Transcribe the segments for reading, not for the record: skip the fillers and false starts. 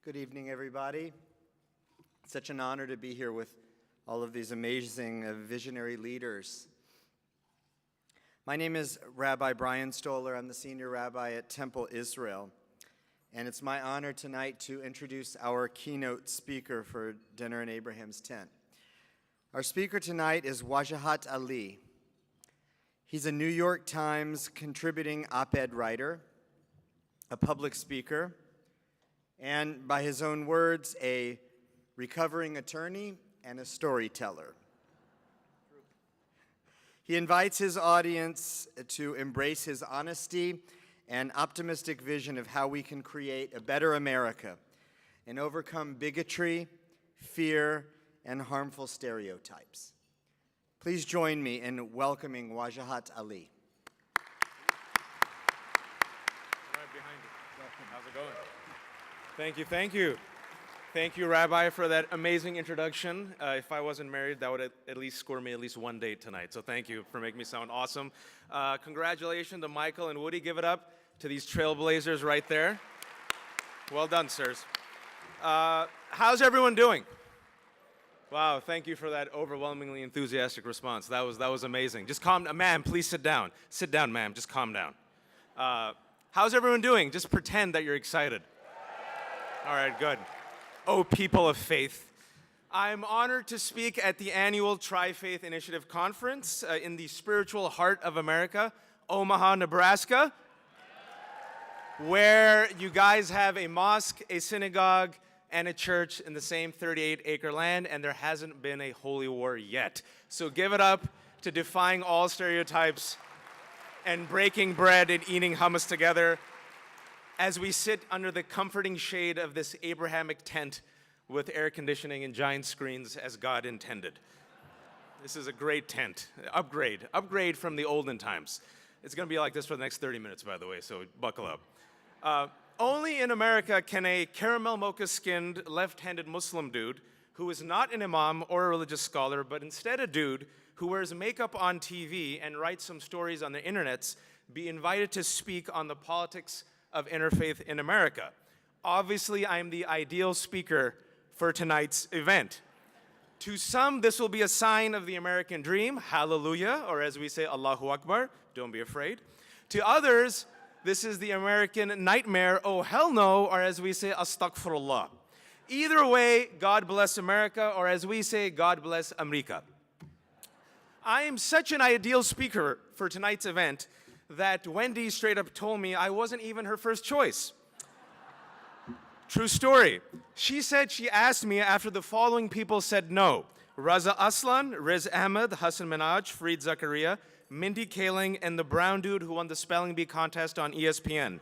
Good evening, everybody. It's such an honor to be here with all of these amazing visionary leaders. My name is Rabbi Brian Stoller. I'm the senior rabbi at Temple Israel. And it's my honor tonight to introduce our keynote speaker for Dinner in Abraham's Tent. Our speaker tonight is Wajahat Ali. He's a New York Times contributing op-ed writer, a public speaker, and by his own words, a recovering attorney and a storyteller. He invites his audience to embrace his honesty and optimistic vision of how we can create a better America and overcome bigotry, fear, and harmful stereotypes. Please join me in welcoming Wajahat Ali. Right behind you. How's it going? Thank you, thank you. Thank you, Rabbi, for that amazing introduction. If I wasn't married, that would at least score me at least one date tonight. So thank you for making me sound awesome. Congratulations to Michael and Woody. Give it up to these trailblazers right there. Well done, sirs. How's everyone doing? Wow, thank you for that overwhelmingly enthusiastic response. That was amazing. Just calm down. Ma'am, please sit down. Sit down, ma'am. Just calm down. How's everyone doing? Just pretend that you're excited. All right, good. Oh, people of faith. I'm honored to speak at the annual Tri-Faith Initiative Conference in the spiritual heart of America, Omaha, Nebraska, where you guys have a mosque, a synagogue, and a church in the same 38-acre land, and there hasn't been a holy war yet. So give it up to defying all stereotypes and breaking bread and eating hummus together as we sit under the comforting shade of this Abrahamic tent with air conditioning and giant screens as God intended. This is a great tent. Upgrade from the olden times. It's gonna be like this for the next 30 minutes, by the way, so buckle up. Only in America can a caramel mocha-skinned, left-handed Muslim dude who is not an imam or a religious scholar, but instead a dude who wears makeup on TV and writes some stories on the internets, be invited to speak on the politics of interfaith in America. Obviously, I am the ideal speaker for tonight's event. To some, this will be a sign of the American dream, hallelujah, or as we say, Allahu Akbar, don't be afraid. To others, this is the American nightmare, oh hell no, or as we say, astaghfirullah. Either way, God bless America, or as we say, God bless America. I am such an ideal speaker for tonight's event that Wendy straight up told me I wasn't even her first choice. True story. She said she asked me after the following people said no: Raza Aslan, Riz Ahmed, Hassan Minhaj, Fareed Zakaria, Mindy Kaling, and the brown dude who won the spelling bee contest on ESPN.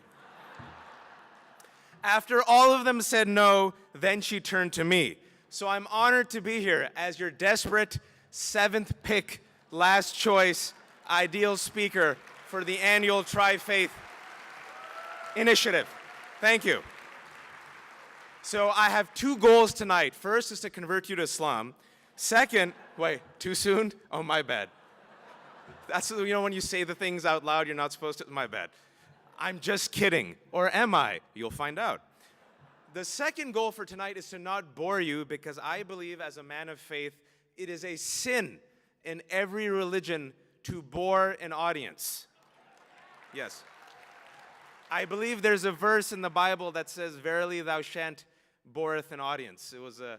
After all of them said no, then she turned to me. So I'm honored to be here as your desperate seventh pick, last choice, ideal speaker for the annual Tri-Faith Initiative. Thank you. So I have two goals tonight. First is to convert you to Islam. Second, wait, too soon? Oh, my bad. That's, you know, when you say the things out loud you're not supposed to, my bad. I'm just kidding. Or am I? You'll find out. The second goal for tonight is to not bore you, because I believe as a man of faith, it is a sin in every religion to bore an audience. Yes. I believe there's a verse in the Bible that says, verily thou shan't boreth an audience. It was a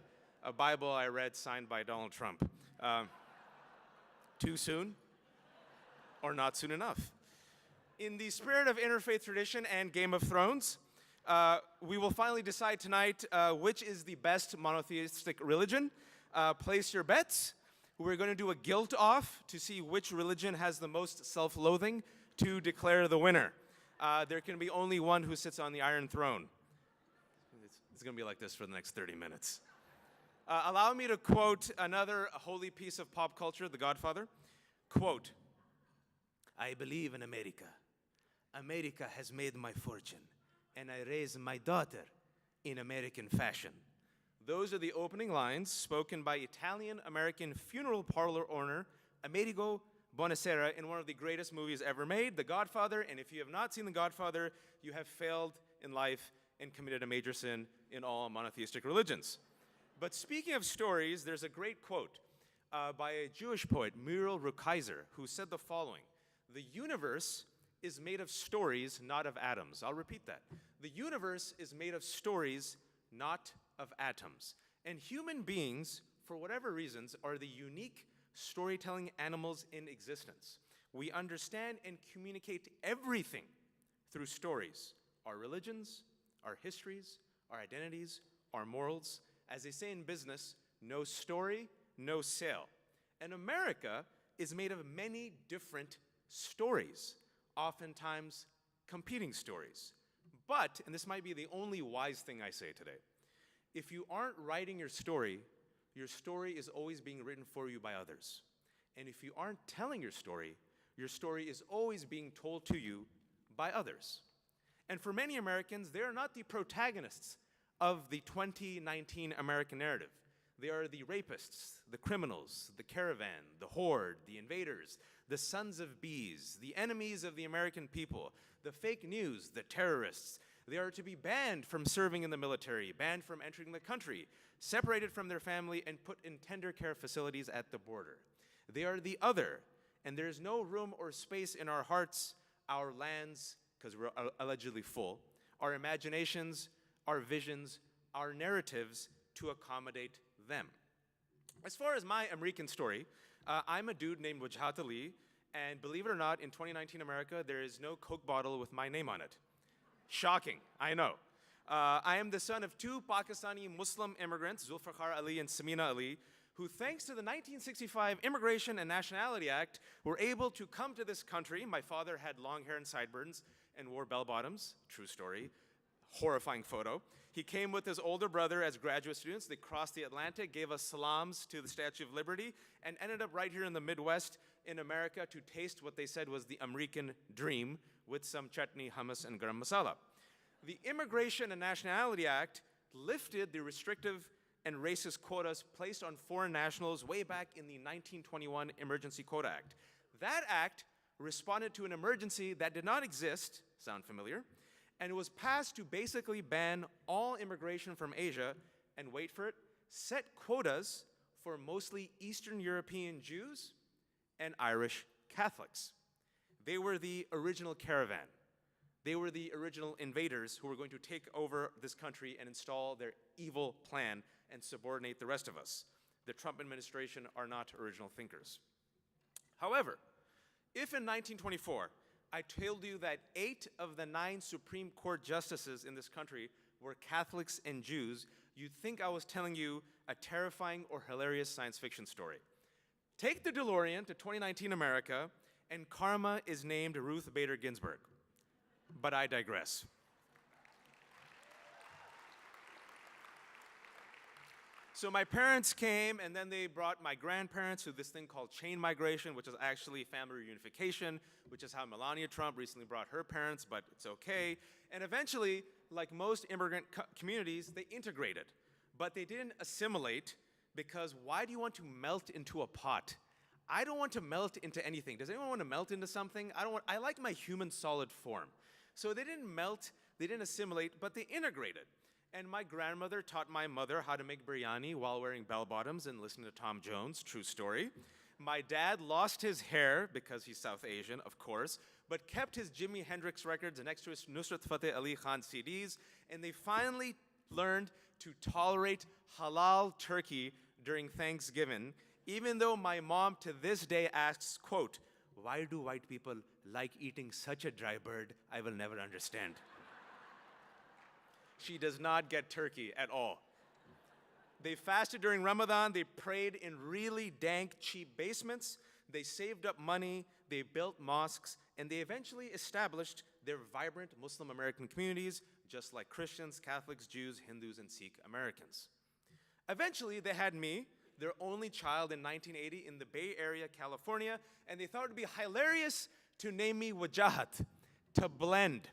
Bible I read signed by Donald Trump. Too soon? Or not soon enough? In the spirit of interfaith tradition and Game of Thrones, we will finally decide tonight which is the best monotheistic religion. Place your bets. We're going to do a guilt off to see which religion has the most self-loathing to declare the winner. There can be only one who sits on the Iron Throne. It's going to be like this for the next 30 minutes. Allow me to quote another holy piece of pop culture, The Godfather. Quote, I believe in America. America has made my fortune, and I raise my daughter in American fashion. Those are the opening lines spoken by Italian-American funeral parlor owner Amerigo Bonacera in one of the greatest movies ever made, The Godfather. And if you have not seen The Godfather, you have failed in life and committed a major sin in all monotheistic religions. But speaking of stories, there's a great quote by a Jewish poet, Muriel Rukeyser, who said the following: "The universe is made of stories, not of atoms." I'll repeat that. The universe is made of stories, not of atoms. And human beings, for whatever reasons, are the unique storytelling animals in existence. We understand and communicate everything through stories: our religions, our histories, our identities, our morals. As they say in business, no story, no sale. And America is made of many different stories, oftentimes competing stories. But, and this might be the only wise thing I say today, if you aren't writing your story is always being written for you by others. And if you aren't telling your story is always being told to you by others. And for many Americans, they are not the protagonists of the 2019 American narrative. They are the rapists, the criminals, the caravan, the horde, the invaders, the sons of bees, the enemies of the American people, the fake news, the terrorists. They are to be banned from serving in the military, banned from entering the country, separated from their family, and put in tender care facilities at the border. They are the other, and there is no room or space in our hearts, our lands, because we're allegedly full, our imaginations, our visions, our narratives to accommodate them. As far as my American story, I'm a dude named Wajahat Ali, and believe it or not, in 2019 America, there is no Coke bottle with my name on it. Shocking, I know. I am the son of two Pakistani Muslim immigrants, Zulfikar Ali and Samina Ali, who, thanks to the 1965 Immigration and Nationality Act, were able to come to this country. My father had long hair and sideburns and wore bell-bottoms, true story, horrifying photo. He came with his older brother as graduate students. They crossed the Atlantic, gave us salams to the Statue of Liberty, and ended up right here in the Midwest in America to taste what they said was the American dream with some chutney, hummus, and garam masala. The Immigration and Nationality Act lifted the restrictive and racist quotas placed on foreign nationals way back in the 1921 Emergency Quota Act. That act responded to an emergency that did not exist, sound familiar, and it was passed to basically ban all immigration from Asia and, wait for it, set quotas for mostly Eastern European Jews and Irish Catholics. They were the original caravan. They were the original invaders who were going to take over this country and install their evil plan and subordinate the rest of us. The Trump administration are not original thinkers. However, if in 1924, I told you that 8 of the 9 Supreme Court justices in this country were Catholics and Jews, you'd think I was telling you a terrifying or hilarious science fiction story. Take the DeLorean to 2019 America, and karma is named Ruth Bader Ginsburg. But I digress. So my parents came, and then they brought my grandparents through this thing called chain migration, which is actually family reunification, which is how Melania Trump recently brought her parents, but it's okay. And eventually, like most immigrant communities, they integrated. But they didn't assimilate, because why do you want to melt into a pot? I don't want to melt into anything. Does anyone want to melt into something? I like my human solid form. So they didn't melt, they didn't assimilate, but they integrated. And my grandmother taught my mother how to make biryani while wearing bell-bottoms and listening to Tom Jones, true story. My dad lost his hair, because he's South Asian, of course, but kept his Jimi Hendrix records next to his Nusrat Fateh Ali Khan CDs, and they finally learned to tolerate halal turkey during Thanksgiving, even though my mom to this day asks, quote, "Why do white people like eating such a dry bird? I will never understand." She does not get turkey at all. They fasted during Ramadan, they prayed in really dank, cheap basements, they saved up money, they built mosques, and they eventually established their vibrant Muslim American communities, just like Christians, Catholics, Jews, Hindus, and Sikh Americans. Eventually, they had me, their only child, in 1980 in the Bay Area, California, and they thought it would be hilarious to name me Wajahat, to blend.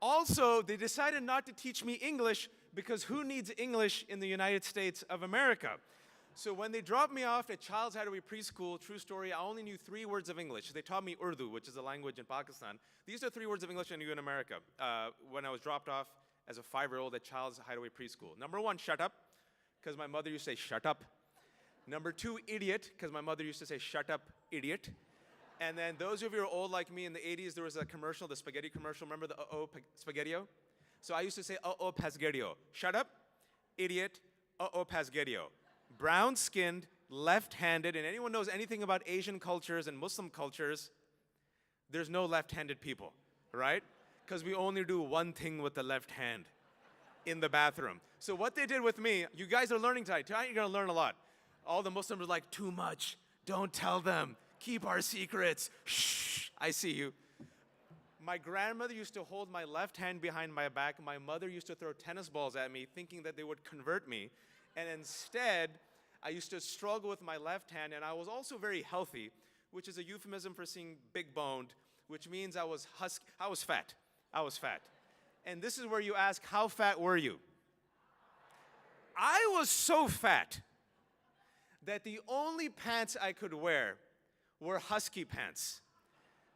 Also, they decided not to teach me English, because who needs English in the United States of America? So when they dropped me off at Child's Hideaway Preschool, true story, I only knew 3 words of English. They taught me Urdu, which is a language in Pakistan. These are 3 words of English I knew in America when I was dropped off as a 5-year-old at Child's Hideaway Preschool. Number 1, shut up, because my mother used to say, shut up. Number 2, idiot, because my mother used to say, shut up, idiot. And then those of you who are old like me, in the 80s, there was a commercial, the spaghetti commercial. Remember the uh-oh spaghetti-o? So I used to say, uh-oh pasgerio. Shut up, idiot, uh-oh pasgerio. Brown-skinned, left-handed, and anyone knows anything about Asian cultures and Muslim cultures, there's no left-handed people, right? Because we only do one thing with the left hand in the bathroom. So what they did with me, you guys are learning tonight. Tonight you're gonna learn a lot. All the Muslims were like, too much, don't tell them, keep our secrets, shh, I see you. My grandmother used to hold my left hand behind my back. My mother used to throw tennis balls at me, thinking that they would convert me. And instead, I used to struggle with my left hand, and I was also very healthy, which is a euphemism for saying big-boned, which means I was fat. I was fat. And this is where you ask, how fat were you? I was so fat that the only pants I could wear were husky pants.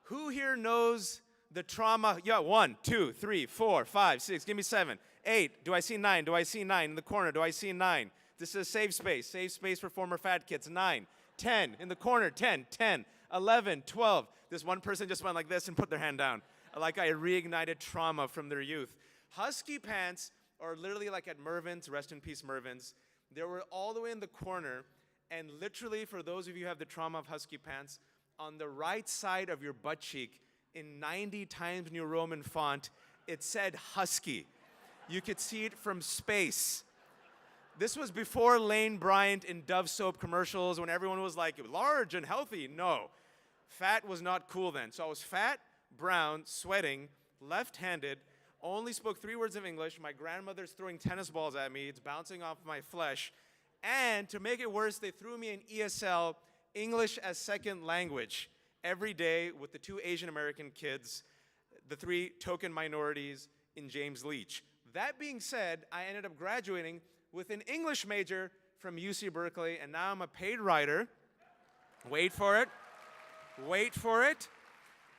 Who here knows the trauma? Yeah, 1, 2, 3, 4, 5, 6, give me 7, 8. Do I see 9? Do I see 9 in the corner? Do I see 9? This is a safe space for former fat kids. 9, 10 in the corner, 10, 10, 11, 12. This one person just went like this and put their hand down, like I reignited trauma from their youth. Husky pants are literally like at Mervyn's, rest in peace Mervyn's. They were all the way in the corner, and literally for those of you who have the trauma of husky pants, on the right side of your butt cheek, in 90 Times New Roman font, it said husky. You could see it from space. This was before Lane Bryant in Dove soap commercials when everyone was like, large and healthy. No, fat was not cool then. So I was fat, brown, sweating, left-handed, only spoke 3 words of English. My grandmother's throwing tennis balls at me. It's bouncing off my flesh. And to make it worse, they threw me an ESL, English as second language, every day with the 2 Asian American kids, the 3 token minorities in James Leach. That being said, I ended up graduating with an English major from UC Berkeley, and now I'm a paid writer. Wait for it. Wait for it.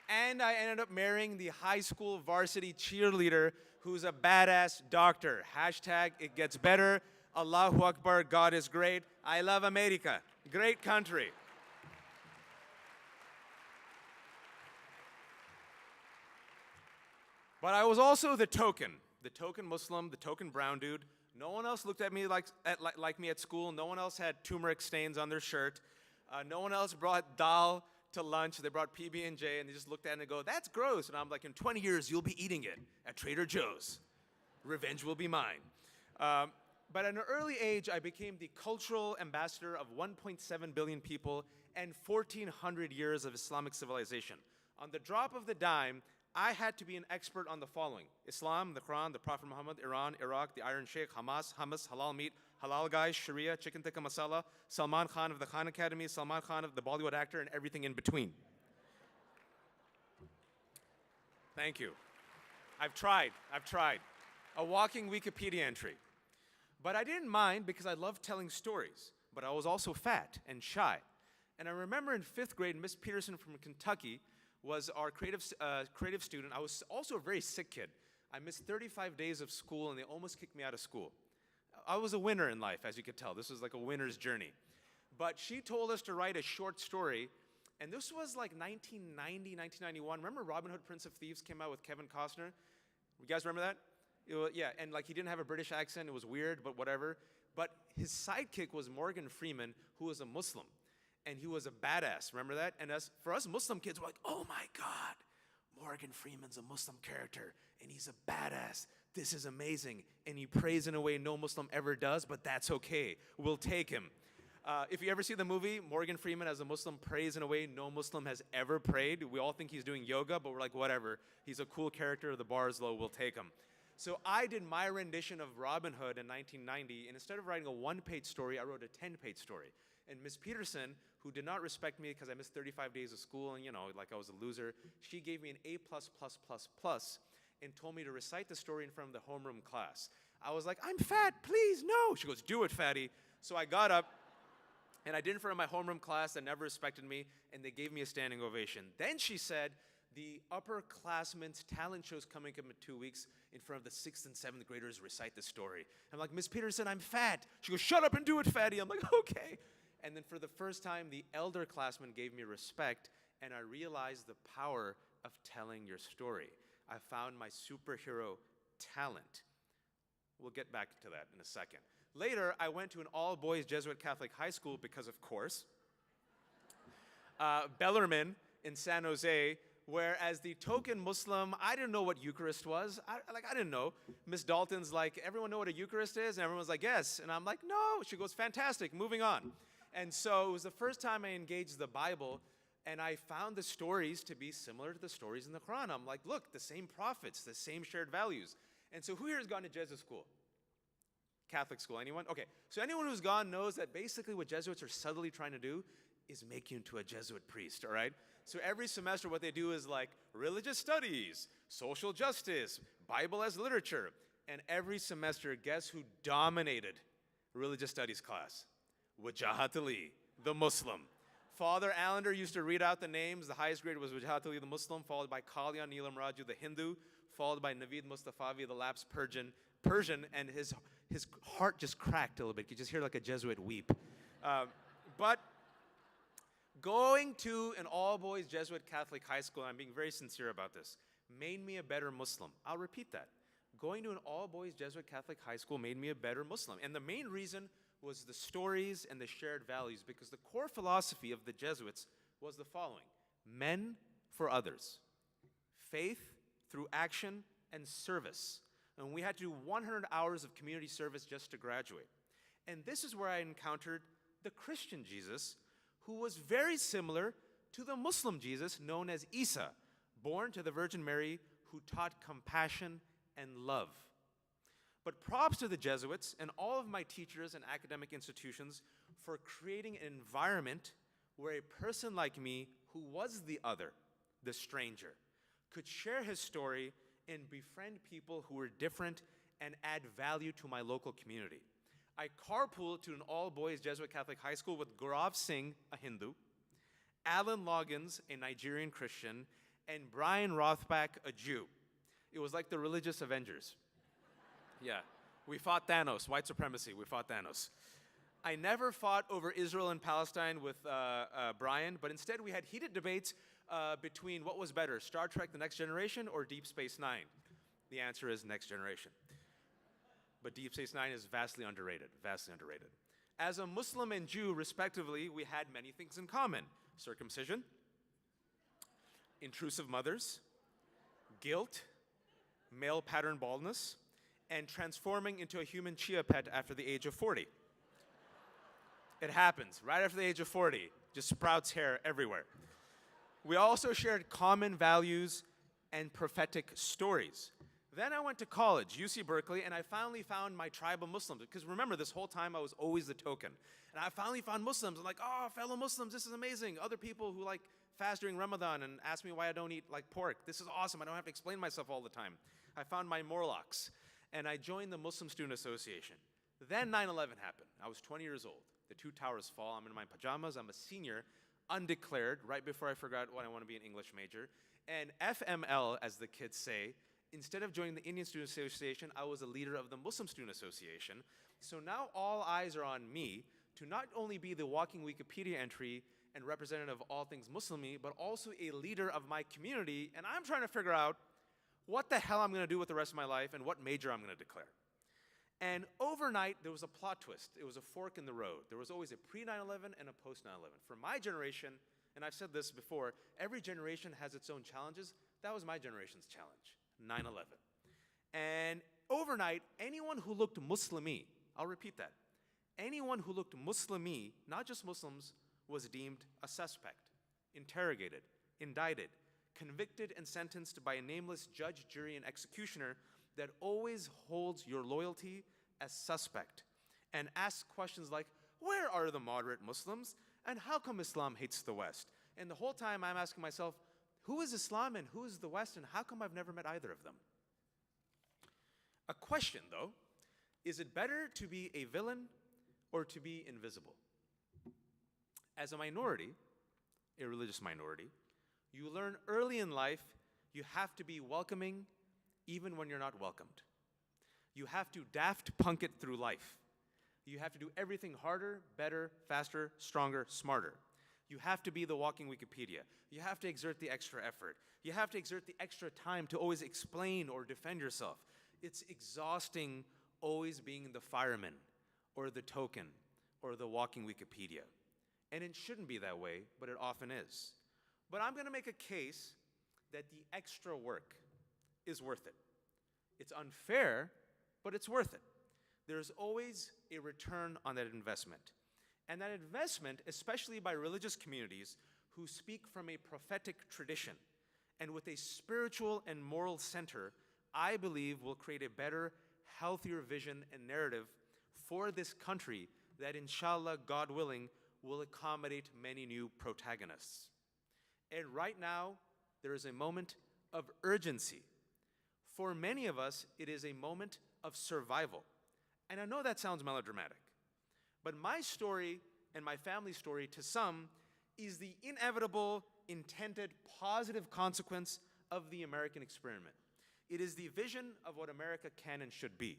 And I ended up marrying the high school varsity cheerleader who's a badass doctor. Hashtag it gets better. Allahu Akbar, God is great. I love America. Great country. But I was also the token Muslim, the token brown dude. No one else looked at me like me at school. No one else had turmeric stains on their shirt. No one else brought dal to lunch. They brought PB&J, and they just looked at it and go, that's gross. And I'm like, in 20 years, you'll be eating it at Trader Joe's. Revenge will be mine. But at an early age, I became the cultural ambassador of 1.7 billion people and 1,400 years of Islamic civilization. On the drop of the dime, I had to be an expert on the following: Islam, the Quran, the Prophet Muhammad, Iran, Iraq, the Iron Sheikh, Hamas, hummus, halal meat, halal guys, Sharia, chicken tikka masala, Salman Khan of the Khan Academy, Salman Khan of the Bollywood actor, and everything in between. Thank you. I've tried. A walking Wikipedia entry. But I didn't mind because I loved telling stories, but I was also fat and shy. And I remember in 5th grade, Miss Peterson from Kentucky was our creative student. I was also a very sick kid. I missed 35 days of school, and they almost kicked me out of school. I was a winner in life, as you could tell. This was like a winner's journey. But she told us to write a short story, and this was like 1990, 1991. Remember Robin Hood, Prince of Thieves came out with Kevin Costner? You guys remember that? Yeah, and like he didn't have a British accent. It was weird, but whatever. But his sidekick was Morgan Freeman, who was a Muslim. And he was a badass, remember that? And for us Muslim kids, we're like, oh my God, Morgan Freeman's a Muslim character, and he's a badass. This is amazing. And he prays in a way no Muslim ever does, but that's okay. We'll take him. If you ever see the movie, Morgan Freeman as a Muslim prays in a way no Muslim has ever prayed. We all think he's doing yoga, but we're like, whatever. He's a cool character, the bar is low, we'll take him. So I did my rendition of Robin Hood in 1990, and instead of writing a 1-page story, I wrote a 10-page story. And Miss Peterson, who did not respect me because I missed 35 days of school and, like I was a loser, she gave me an A++++ and told me to recite the story in front of the homeroom class. I was like, I'm fat, please, no. She goes, do it, fatty. So I got up, And I did it in front of my homeroom class that never respected me, and they gave me a standing ovation. Then she said, the upperclassmen's talent show's coming up in 2 weeks in front of the 6th and 7th graders recite the story. I'm like, Miss Peterson, I'm fat. She goes, shut up and do it, fatty. I'm like, okay. And then for the first time, the elder classmen gave me respect, and I realized the power of telling your story. I found my superhero talent. We'll get back to that in a second. Later, I went to an all-boys Jesuit Catholic high school because, of course, Bellarmine in San Jose, where as the token Muslim, I didn't know what Eucharist was. I didn't know. Miss Dalton's like, everyone know what a Eucharist is? And everyone's like, yes. And I'm like, no. She goes, fantastic, moving on. And so it was the first time I engaged the Bible, and I found the stories to be similar to the stories in the Quran. I'm like, look, the same prophets, the same shared values. And so who here has gone to Jesuit school? Catholic school, anyone? Okay, so anyone who's gone knows that basically what Jesuits are subtly trying to do is make you into a Jesuit priest, all right? So every semester what they do is like religious studies, social justice, Bible as literature. And every semester, guess who dominated religious studies class? Wajahat Ali, the Muslim. Father Allender used to read out the names. The highest grade was Wajahat Ali, the Muslim, followed by Kalyan Neelam Raju, the Hindu, followed by Naveed Mustafavi, the lapsed Persian, and his heart just cracked a little bit. You could just hear like a Jesuit weep. But going to an all-boys Jesuit Catholic high school, and I'm being very sincere about this, made me a better Muslim. I'll repeat that. Going to an all-boys Jesuit Catholic high school made me a better Muslim. And the main reason was the stories and the shared values, because the core philosophy of the Jesuits was the following: men for others, faith through action and service. And we had to do 100 hours of community service just to graduate. And this is where I encountered the Christian Jesus, who was very similar to the Muslim Jesus known as Isa, born to the Virgin Mary, who taught compassion and love. But props to the Jesuits and all of my teachers and academic institutions for creating an environment where a person like me, who was the other, the stranger, could share his story and befriend people who were different and add value to my local community. I carpooled to an all-boys Jesuit Catholic high school with Gaurav Singh, a Hindu, Alan Loggins, a Nigerian Christian, and Brian Rothbach, a Jew. It was like the religious Avengers. Yeah, we fought Thanos, white supremacy, we fought Thanos. I never fought over Israel and Palestine with Brian, but instead we had heated debates between what was better, Star Trek: The Next Generation or Deep Space Nine. The answer is Next Generation. But Deep Space Nine is vastly underrated, vastly underrated. As a Muslim and Jew, respectively, we had many things in common: circumcision, intrusive mothers, guilt, male pattern baldness, and transforming into a human chia pet after the age of 40. It happens right after the age of 40, just sprouts hair everywhere. We also shared common values and prophetic stories. Then I went to college, UC Berkeley, and I finally found my tribe of Muslims. Because remember, this whole time I was always the token. And I finally found Muslims. I'm like, oh, fellow Muslims, this is amazing. Other people who like fast during Ramadan and ask me why I don't eat like pork. This is awesome. I don't have to explain myself all the time. I found my Morlocks, and I joined the Muslim Student Association. Then 9/11 happened. I was 20 years old. The two towers fall. I'm in my pajamas. I'm a senior, undeclared, right before I forgot what I want to be an English major. And FML, as the kids say, instead of joining the Indian Student Association, I was a leader of the Muslim Student Association. So now all eyes are on me to not only be the walking Wikipedia entry and representative of all things Muslimi, but also a leader of my community. And I'm trying to figure out what the hell I'm going to do with the rest of my life and what major I'm going to declare. And overnight, there was a plot twist. It was a fork in the road. There was always a pre-9/11 and a post-9/11. For my generation, and I've said this before, every generation has its own challenges. That was my generation's challenge, 9/11. And overnight, anyone who looked Muslimi, I'll repeat that, anyone who looked Muslimi, not just Muslims, was deemed a suspect, interrogated, indicted, convicted and sentenced by a nameless judge, jury, and executioner that always holds your loyalty as suspect and asks questions like, where are the moderate Muslims and how come Islam hates the West? And the whole time I'm asking myself, who is Islam and who is the West and how come I've never met either of them? A question though, is it better to be a villain or to be invisible? As a minority, a religious minority, you learn early in life you have to be welcoming even when you're not welcomed. You have to Daft Punk it through life. You have to do everything harder, better, faster, stronger, smarter. You have to be the walking Wikipedia. You have to exert the extra effort. You have to exert the extra time to always explain or defend yourself. It's exhausting always being the fireman or the token or the walking Wikipedia. And it shouldn't be that way, but it often is. But I'm going to make a case that the extra work is worth it. It's unfair, but it's worth it. There's always a return on that investment. And that investment, especially by religious communities who speak from a prophetic tradition and with a spiritual and moral center, I believe will create a better, healthier vision and narrative for this country that, inshallah, God willing, will accommodate many new protagonists. And right now, there is a moment of urgency. For many of us, it is a moment of survival. And I know that sounds melodramatic, but my story and my family's story, to some, is the inevitable, intended, positive consequence of the American experiment. It is the vision of what America can and should be.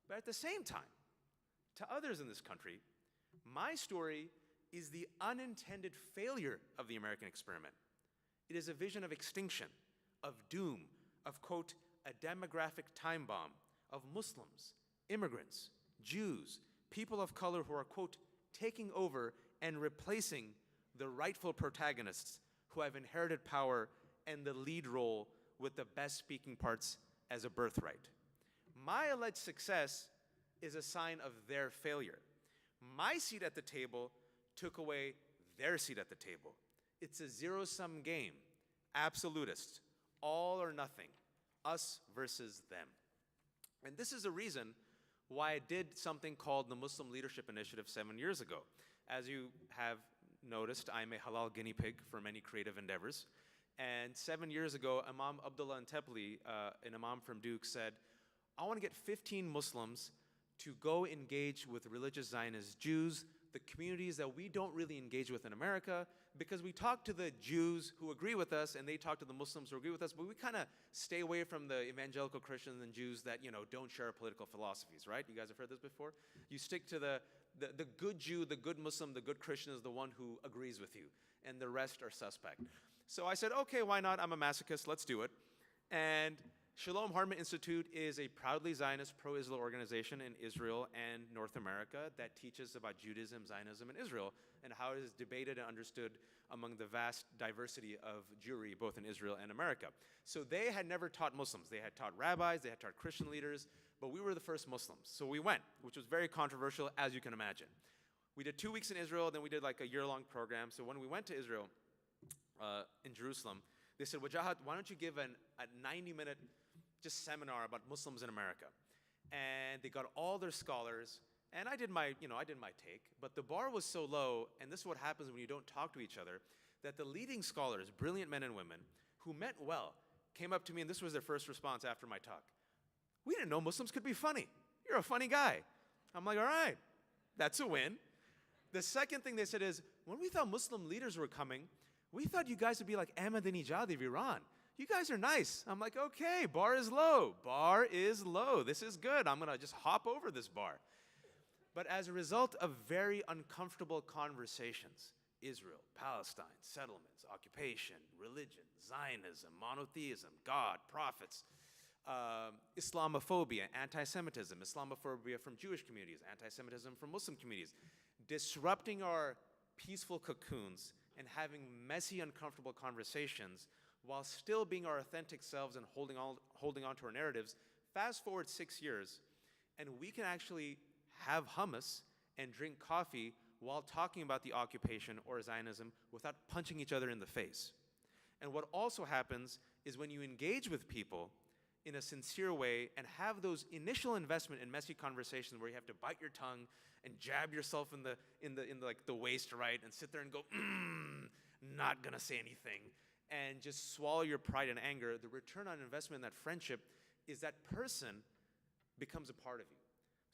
But at the same time, to others in this country, my story is the unintended failure of the American experiment. It is a vision of extinction, of doom, of, quote, a demographic time bomb, of Muslims, immigrants, Jews, people of color who are, quote, taking over and replacing the rightful protagonists who have inherited power and the lead role with the best speaking parts as a birthright. My alleged success is a sign of their failure. My seat at the table took away their seat at the table. It's a zero-sum game, absolutist, all or nothing, us versus them. And this is a reason why I did something called the Muslim Leadership Initiative 7 years ago. As you have noticed, I'm a halal guinea pig for many creative endeavors. And 7 years ago, Imam Abdullah Antepli, an imam from Duke, said, I want to get 15 Muslims to go engage with religious Zionist Jews, the communities that we don't really engage with in America, because we talk to the Jews who agree with us and they talk to the Muslims who agree with us, but we kind of stay away from the evangelical Christians and Jews that, don't share political philosophies, right? You guys have heard this before? You stick to the good Jew, the good Muslim, the good Christian is the one who agrees with you, and the rest are suspect. So I said, okay, why not? I'm a masochist, let's do it. And Shalom Hartman Institute is a proudly Zionist pro-Israel organization in Israel and North America that teaches about Judaism, Zionism, and Israel, and how it is debated and understood among the vast diversity of Jewry, both in Israel and America. So they had never taught Muslims. They had taught rabbis, they had taught Christian leaders, but we were the first Muslims. So we went, which was very controversial, as you can imagine. We did 2 weeks in Israel, then we did like a year-long program. So when we went to Israel, in Jerusalem, they said, Wajahat, why don't you give a 90-minute just seminar about Muslims in America? And they got all their scholars, and I did my take, but the bar was so low, and this is what happens when you don't talk to each other, that the leading scholars, brilliant men and women, who meant well, came up to me, and this was their first response after my talk. We didn't know Muslims could be funny. You're a funny guy. I'm like, all right, that's a win. The second thing they said is, when we thought Muslim leaders were coming, we thought you guys would be like Ahmadinejad of Iran. You guys are nice. I'm like, okay, bar is low. Bar is low. This is good. I'm going to just hop over this bar. But as a result of very uncomfortable conversations, Israel, Palestine, settlements, occupation, religion, Zionism, monotheism, God, prophets, Islamophobia, anti-Semitism, Islamophobia from Jewish communities, anti-Semitism from Muslim communities, disrupting our peaceful cocoons and having messy, uncomfortable conversations while still being our authentic selves and holding on to our narratives. Fast forward 6 years, and we can actually have hummus and drink coffee while talking about the occupation or Zionism without punching each other in the face. And what also happens is when you engage with people in a sincere way and have those initial investment in messy conversations where you have to bite your tongue and jab yourself in the waist, right, and sit there and go, not gonna say anything, and just swallow your pride and anger, the return on investment in that friendship is that person becomes a part of you.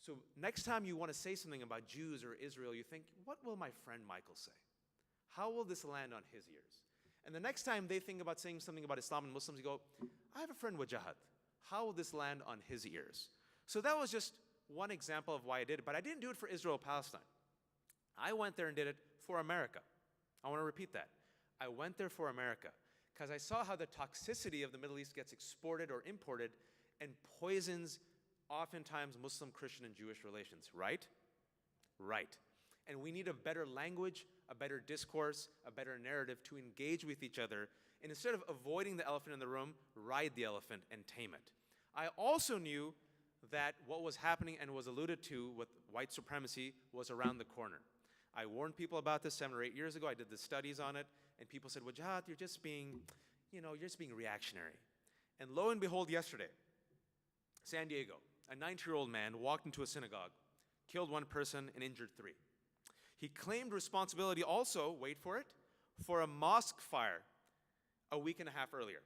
So next time you want to say something about Jews or Israel, you think, what will my friend Michael say? How will this land on his ears? And the next time they think about saying something about Islam and Muslims, you go, I have a friend Wajahat. How will this land on his ears? So that was just one example of why I did it, but I didn't do it for Israel-Palestine. I went there and did it for America. I want to repeat that. I went there for America because I saw how the toxicity of the Middle East gets exported or imported and poisons oftentimes Muslim, Christian, and Jewish relations, right? Right. And we need a better language, a better discourse, a better narrative to engage with each other. And instead of avoiding the elephant in the room, ride the elephant and tame it. I also knew that what was happening and was alluded to with white supremacy was around the corner. I warned people about this 7 or 8 years ago. I did the studies on it, and people said, Wajahat, you're just being reactionary. And lo and behold, yesterday, San Diego, a 90-year-old man walked into a synagogue, killed 1 person and injured 3. He claimed responsibility also, wait for it, for a mosque fire a week and a half earlier.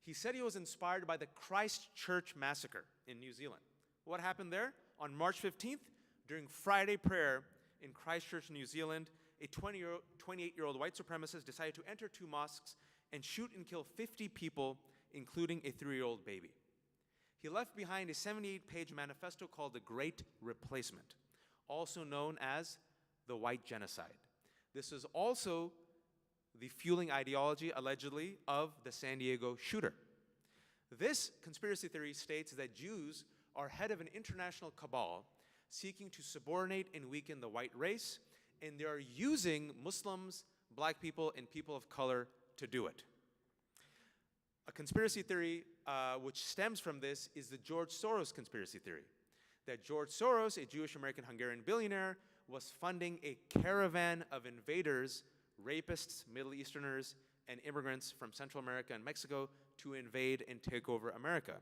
He said he was inspired by the Christchurch massacre in New Zealand. What happened there? On March 15th, during Friday prayer in Christchurch, New Zealand, a 28-year-old white supremacist decided to enter 2 mosques and shoot and kill 50 people, including a 3-year-old baby. He left behind a 78-page manifesto called The Great Replacement, also known as the White Genocide. This is also the fueling ideology, allegedly, of the San Diego shooter. This conspiracy theory states that Jews are head of an international cabal seeking to subordinate and weaken the white race, and they are using Muslims, black people, and people of color to do it. A conspiracy theory which stems from this is the George Soros conspiracy theory, that George Soros, a Jewish-American Hungarian billionaire, was funding a caravan of invaders, rapists, Middle Easterners, and immigrants from Central America and Mexico to invade and take over America.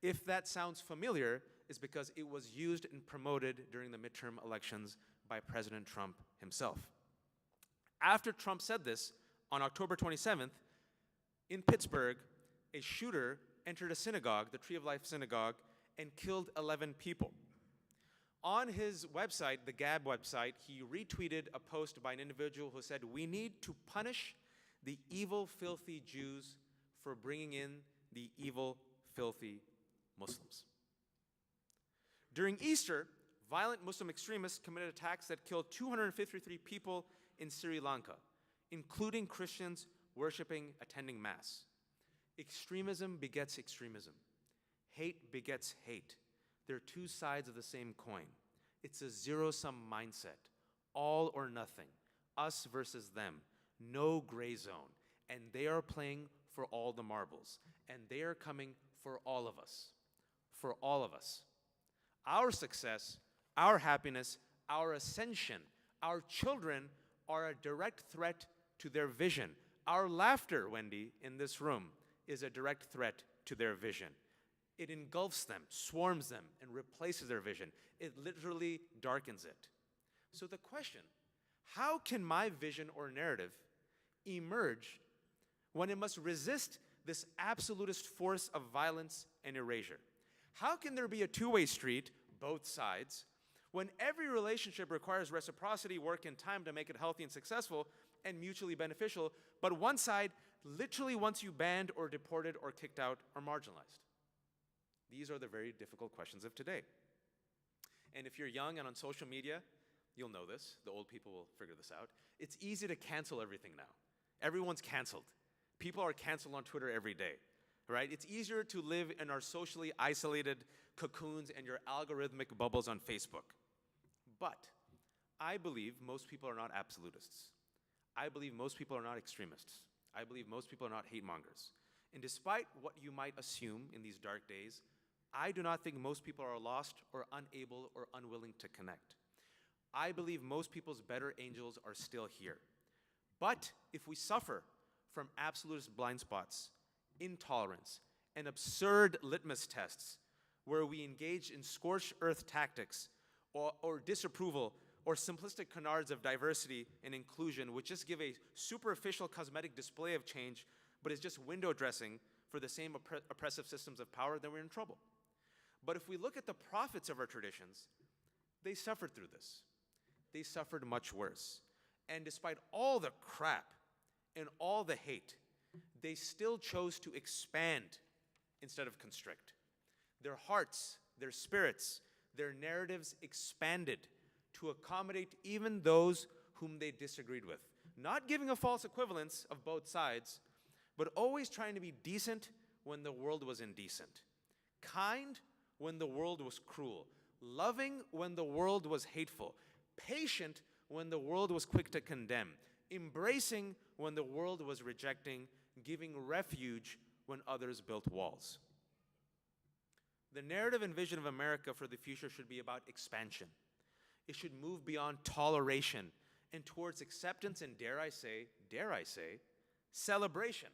If that sounds familiar, it's because it was used and promoted during the midterm elections by President Trump himself. After Trump said this, on October 27th, in Pittsburgh, a shooter entered a synagogue, the Tree of Life Synagogue, and killed 11 people. On his website, the Gab website, he retweeted a post by an individual who said, "We need to punish the evil, filthy Jews for bringing in the evil, filthy Muslims." During Easter, violent Muslim extremists committed attacks that killed 253 people in Sri Lanka, including Christians attending Mass. Extremism begets extremism. Hate begets hate. They're 2 sides of the same coin. It's a zero-sum mindset, all or nothing, us versus them, no gray zone. And they are playing for all the marbles, and they are coming for all of us, for all of us. Our success, our happiness, our ascension, our children are a direct threat to their vision. Our laughter, Wendy, in this room, is a direct threat to their vision. It engulfs them, swarms them, and replaces their vision. It literally darkens it. So the question, how can my vision or narrative emerge when it must resist this absolutist force of violence and erasure? How can there be a 2-way street, both sides, when every relationship requires reciprocity, work, and time to make it healthy and successful and mutually beneficial, but one side literally wants you banned or deported or kicked out or marginalized? These are the very difficult questions of today. And if you're young and on social media, you'll know this. The old people will figure this out. It's easy to cancel everything now. Everyone's canceled. People are canceled on Twitter every day, right? It's easier to live in our socially isolated cocoons and your algorithmic bubbles on Facebook. But I believe most people are not absolutists. I believe most people are not extremists. I believe most people are not hate mongers. And despite what you might assume in these dark days, I do not think most people are lost or unable or unwilling to connect. I believe most people's better angels are still here. But if we suffer from absolutist blind spots, intolerance, and absurd litmus tests where we engage in scorched earth tactics or disapproval or simplistic canards of diversity and inclusion, which just give a superficial cosmetic display of change, but is just window dressing for the same oppressive systems of power, then we're in trouble. But if we look at the prophets of our traditions, they suffered through this. They suffered much worse. And despite all the crap and all the hate, they still chose to expand instead of constrict. Their hearts, their spirits, their narratives expanded to accommodate even those whom they disagreed with. Not giving a false equivalence of both sides, but always trying to be decent when the world was indecent, kind when the world was cruel, loving when the world was hateful, patient when the world was quick to condemn, embracing when the world was rejecting, giving refuge when others built walls. The narrative and vision of America for the future should be about expansion. It should move beyond toleration and towards acceptance and, dare I say, celebration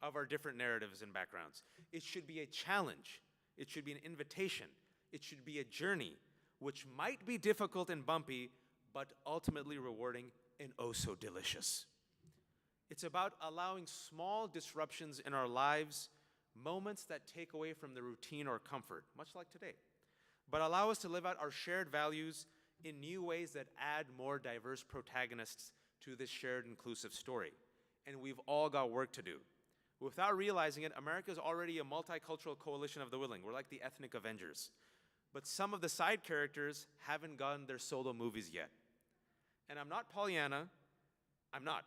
of our different narratives and backgrounds. It should be a challenge. It should be an invitation. It should be a journey, which might be difficult and bumpy, but ultimately rewarding and oh so delicious. It's about allowing small disruptions in our lives, moments that take away from the routine or comfort, much like today, but allow us to live out our shared values in new ways that add more diverse protagonists to this shared inclusive story. And we've all got work to do. Without realizing it, America is already a multicultural coalition of the willing. We're like the ethnic Avengers. But some of the side characters haven't gotten their solo movies yet. And I'm not Pollyanna. I'm not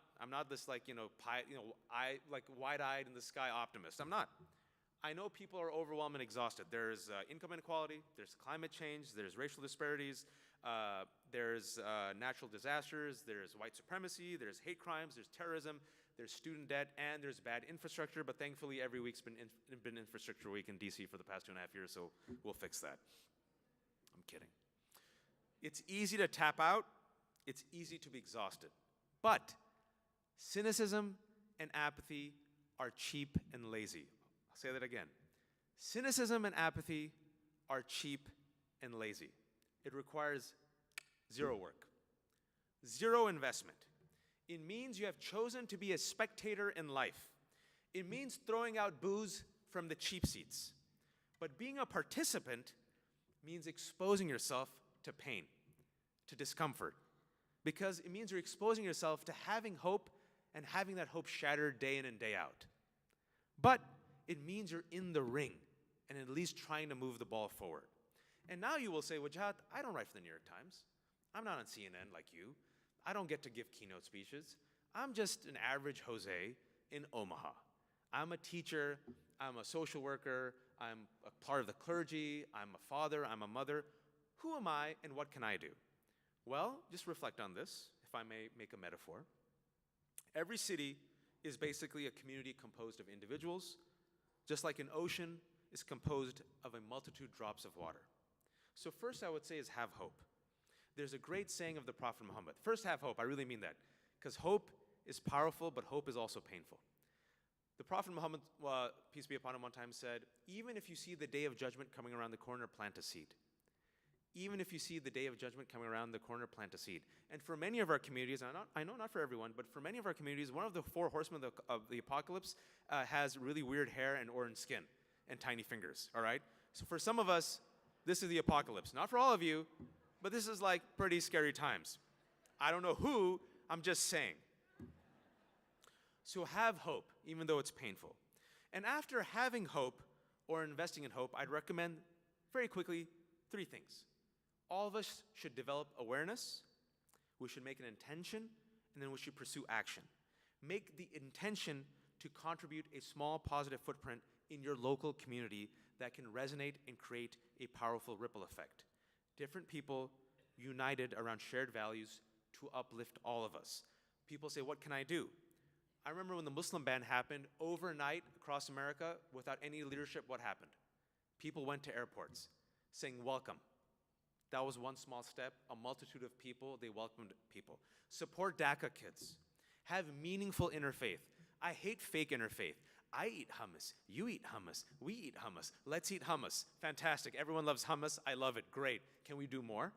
this like, wide-eyed in the sky optimist. I'm not. I know people are overwhelmed and exhausted. There's income inequality, there's climate change, there's racial disparities, there's natural disasters, there's white supremacy, there's hate crimes, there's terrorism, there's student debt, and there's bad infrastructure, but thankfully every week's been infrastructure week in DC for the past 2.5 years, so we'll fix that. I'm kidding. It's easy to tap out, it's easy to be exhausted, but cynicism and apathy are cheap and lazy. I'll say that again. Cynicism and apathy are cheap and lazy. It requires zero work, zero investment. It means you have chosen to be a spectator in life. It means throwing out booze from the cheap seats. But being a participant means exposing yourself to pain, to discomfort, because it means you're exposing yourself to having hope and having that hope shattered day in and day out. But it means you're in the ring and at least trying to move the ball forward. And now you will say, Wajahat, I don't write for the New York Times. I'm not on CNN like you. I don't get to give keynote speeches. I'm just an average Jose in Omaha. I'm a teacher, I'm a social worker, I'm a part of the clergy, I'm a father, I'm a mother. Who am I and what can I do? Well, just reflect on this, if I may make a metaphor. Every city is basically a community composed of individuals, just like an ocean is composed of a multitude of drops of water. So first I would say is have hope. There's a great saying of the Prophet Muhammad. First, have hope. I really mean that. Because hope is powerful, but hope is also painful. The Prophet Muhammad, peace be upon him, one time said, even if you see the day of judgment coming around the corner, plant a seed. Even if you see the day of judgment coming around the corner, plant a seed. And for many of our communities, I know not for everyone, but for many of our communities, one of the four horsemen of the apocalypse has really weird hair and orange skin and tiny fingers, all right? So for some of us, this is the apocalypse. Not for all of you, but this is like pretty scary times. I don't know who, I'm just saying. So have hope, even though it's painful. And after having hope or investing in hope, I'd recommend very quickly 3 things. All of us should develop awareness, we should make an intention, and then we should pursue action. Make the intention to contribute a small positive footprint in your local community that can resonate and create a powerful ripple effect. Different people united around shared values to uplift all of us. People say, what can I do? I remember when the Muslim ban happened, overnight across America, without any leadership, what happened? People went to airports saying, welcome. That was one small step. A multitude of people, they welcomed people. Support DACA kids. Have meaningful interfaith. I hate fake interfaith. I eat hummus, you eat hummus, we eat hummus, let's eat hummus. Fantastic, everyone loves hummus, I love it, great. Can we do more?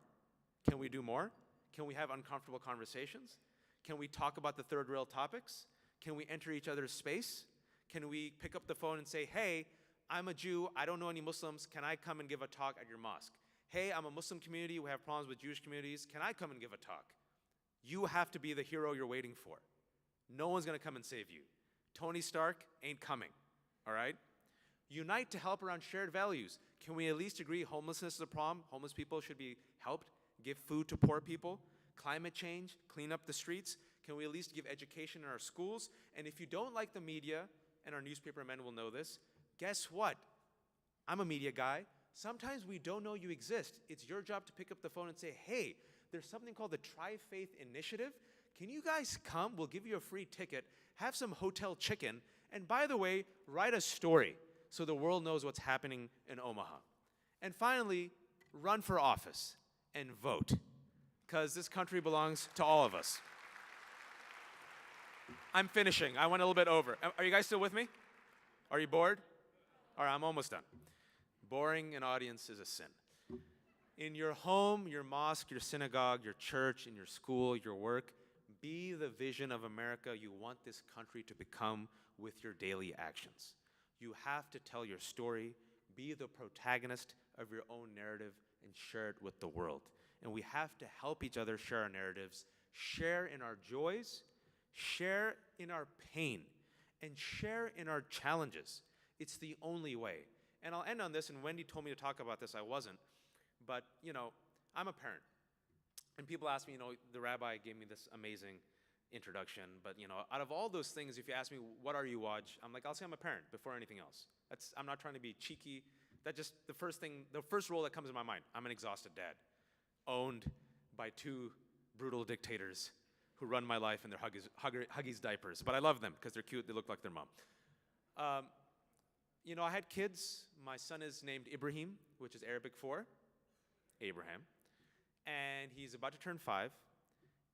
Can we do more? Can we have uncomfortable conversations? Can we talk about the third rail topics? Can we enter each other's space? Can we pick up the phone and say, hey, I'm a Jew, I don't know any Muslims, can I come and give a talk at your mosque? Hey, I'm a Muslim community, we have problems with Jewish communities, can I come and give a talk? You have to be the hero you're waiting for. No one's going to come and save you. Tony Stark ain't coming, all right? Unite to help around shared values. Can we at least agree homelessness is a problem? Homeless people should be helped. Give food to poor people. Climate change, clean up the streets. Can we at least give education in our schools? And if you don't like the media, and our newspaper men will know this, guess what? I'm a media guy. Sometimes we don't know you exist. It's your job to pick up the phone and say, hey, there's something called the Tri-Faith Initiative. Can you guys come? We'll give you a free ticket. Have some hotel chicken. And by the way, write a story so the world knows what's happening in Omaha. And finally, run for office and vote, because this country belongs to all of us. I'm finishing. I went a little bit over. Are you guys still with me? Are you bored? All right, I'm almost done. Boring an audience is a sin. In your home, your mosque, your synagogue, your church, in your school, your work, be the vision of America you want this country to become with your daily actions. You have to tell your story, be the protagonist of your own narrative, and share it with the world. And we have to help each other share our narratives, share in our joys, share in our pain, and share in our challenges. It's the only way. And I'll end on this, and Wendy told me to talk about this, I wasn't. But, you know, I'm a parent. And people ask me, you know, the rabbi gave me this amazing introduction, but, you know, out of all those things, if you ask me, what are you, Waj? I'm like, I'll say I'm a parent before anything else. I'm not trying to be cheeky. That just, the first role that comes in my mind, I'm an exhausted dad, owned by two brutal dictators who run my life in their Huggies diapers. But I love them because they're cute, they look like their mom. You know, I had kids. My son is named Ibrahim, which is Arabic for Abraham. And he's about to turn 5.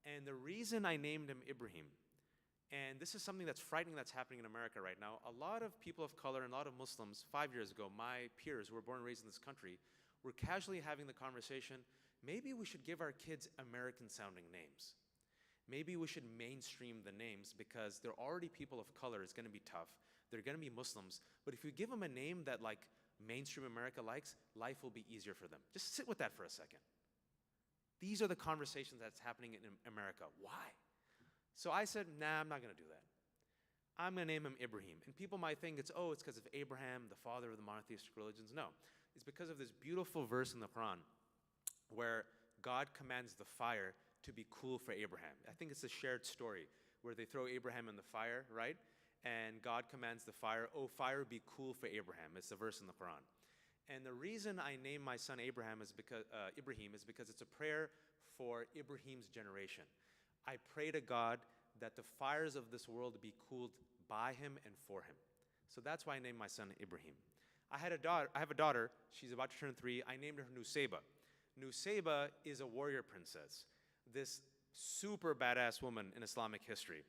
And the reason I named him Ibrahim, and this is something that's frightening that's happening in America right now, a lot of people of color and a lot of Muslims, 5 years ago, my peers who were born and raised in this country, were casually having the conversation, maybe we should give our kids American-sounding names. Maybe we should mainstream the names because they're already people of color. It's going to be tough. They're going to be Muslims. But if you give them a name that like mainstream America likes, life will be easier for them. Just sit with that for a second. These are the conversations that's happening in America. Why? So I said, nah, I'm not going to do that. I'm going to name him Ibrahim. And people might think it's because of Abraham, the father of the monotheistic religions. No, it's because of this beautiful verse in the Quran where God commands the fire to be cool for Abraham. I think it's a shared story where they throw Abraham in the fire, right? And God commands the fire, oh, fire, be cool for Abraham. It's the verse in the Quran. And the reason I named my son Ibrahim is because it's a prayer for Ibrahim's generation. I pray to God that the fires of this world be cooled by him and for him. So that's why I named my son Ibrahim. I have a daughter. She's about to turn 3. I named her Nusayba. Nusayba is a warrior princess, this super badass woman in Islamic history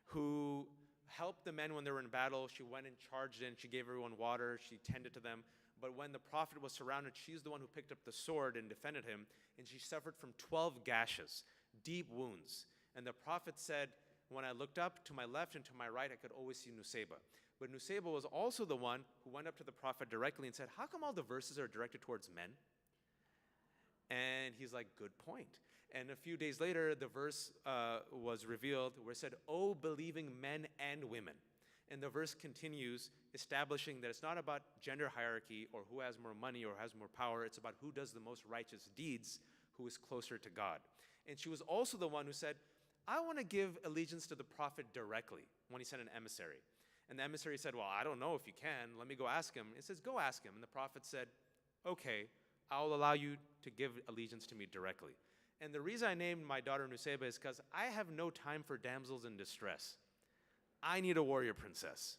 who helped the men when they were in battle. She went and charged in. She gave everyone water. She tended to them. But when the prophet was surrounded, she's the one who picked up the sword and defended him. And she suffered from 12 gashes, deep wounds. And the prophet said, when I looked up to my left and to my right, I could always see Nusayba. But Nusayba was also the one who went up to the prophet directly and said, how come all the verses are directed towards men? And he's like, good point. And a few days later, the verse was revealed where it said, oh, believing men and women. And the verse continues, establishing that it's not about gender hierarchy or who has more money or has more power. It's about who does the most righteous deeds, who is closer to God. And she was also the one who said, I want to give allegiance to the prophet directly when he sent an emissary. And the emissary said, well, I don't know if you can. Let me go ask him. It says, go ask him. And the prophet said, okay, I'll allow you to give allegiance to me directly. And the reason I named my daughter Nusayba is because I have no time for damsels in distress. I need a warrior princess.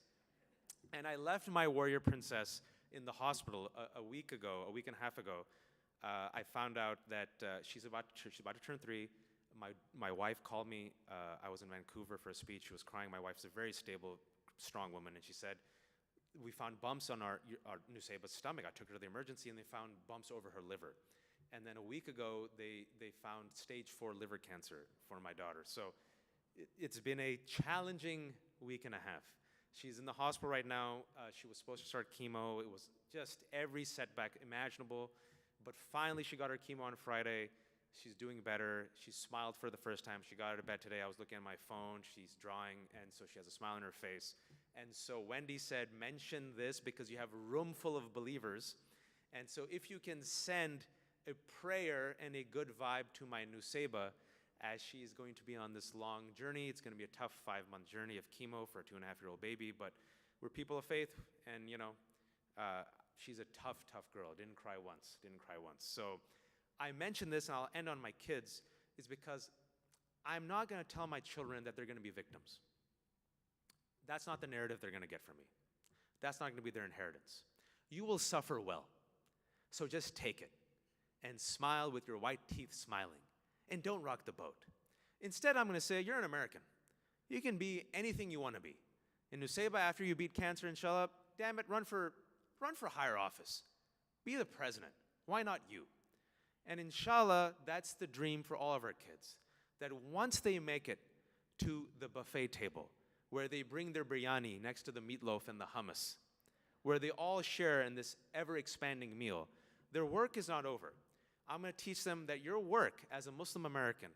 And I left my warrior princess in the hospital a week and a half ago. I found out that she's about to turn 3. My wife called me. I was in Vancouver for a speech. She was crying. My wife's a very stable, strong woman, and she said, we found bumps on our Nusayba's stomach. I took her to the emergency, and they found bumps over her liver. And then a week ago, they found stage 4 liver cancer for my daughter. So it's been a challenging week and a half. She's in the hospital right now. She was supposed to start chemo. It was just every setback imaginable. But finally, she got her chemo on Friday. She's doing better. She smiled for the first time. She got out of bed today. I was looking at my phone. She's drawing, and so she has a smile on her face. And so Wendy said, mention this because you have a room full of believers. And so if you can send a prayer and a good vibe to my Nuseba as she's going to be on this long journey. It's going to be a tough 5-month journey of chemo for a 2.5-year-old baby, but we're people of faith, and she's a tough, tough girl. Didn't cry once. So I mention this, and I'll end on my kids, is because I'm not going to tell my children that they're going to be victims. That's not the narrative they're going to get from me. That's not going to be their inheritance. You will suffer well, so just take it and smile with your white teeth smiling, and don't rock the boat. Instead, I'm going to say, you're an American. You can be anything you want to be. In Nuseba, after you beat cancer, inshallah, damn it, run for higher office. Be the president. Why not you? And inshallah, that's the dream for all of our kids, that once they make it to the buffet table, where they bring their biryani next to the meatloaf and the hummus, where they all share in this ever-expanding meal, their work is not over. I'm going to teach them that your work as a Muslim American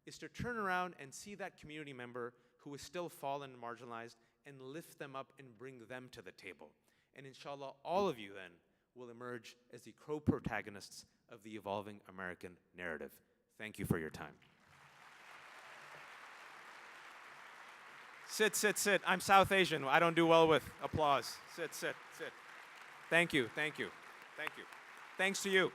is to turn around and see that community member who is still fallen and marginalized and lift them up and bring them to the table. And inshallah, all of you then will emerge as the co-protagonists of the evolving American narrative. Thank you for your time. Sit, sit, sit. I'm South Asian. I don't do well with applause. Sit, sit, sit. Thank you, thank you, thank you. Thanks to you.